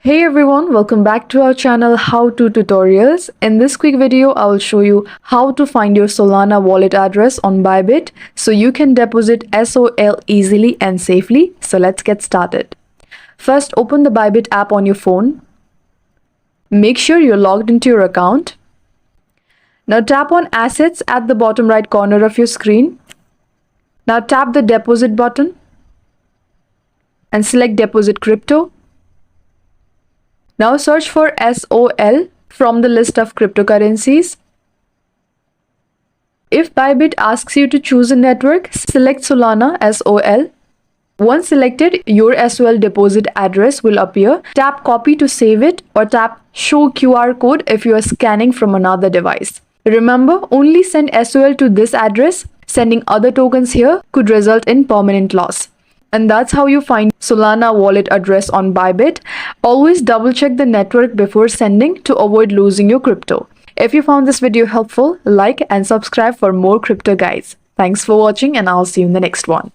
Hey everyone, welcome back to our channel How To Tutorials. In this quick video, I will show you how to find your Solana wallet address on Bybit so you can deposit SOL easily and safely. So let's get started. First, open the Bybit app on your phone. Make sure you're logged into your account. Now tap on Assets at the bottom right corner of your screen. Now tap the Deposit button and select Deposit Crypto. Now search for SOL from the list of cryptocurrencies. If Bybit asks you to choose a network, select Solana SOL. Once selected, your SOL deposit address will appear. Tap Copy to save it or tap Show QR code if you are scanning from another device. Remember, only send SOL to this address. Sending other tokens here could result in permanent loss. And that's how you find Solana wallet address on Bybit. Always double check the network before sending to avoid losing your crypto. If you found this video helpful, like and subscribe for more crypto guides. Thanks for watching and I'll see you in the next one.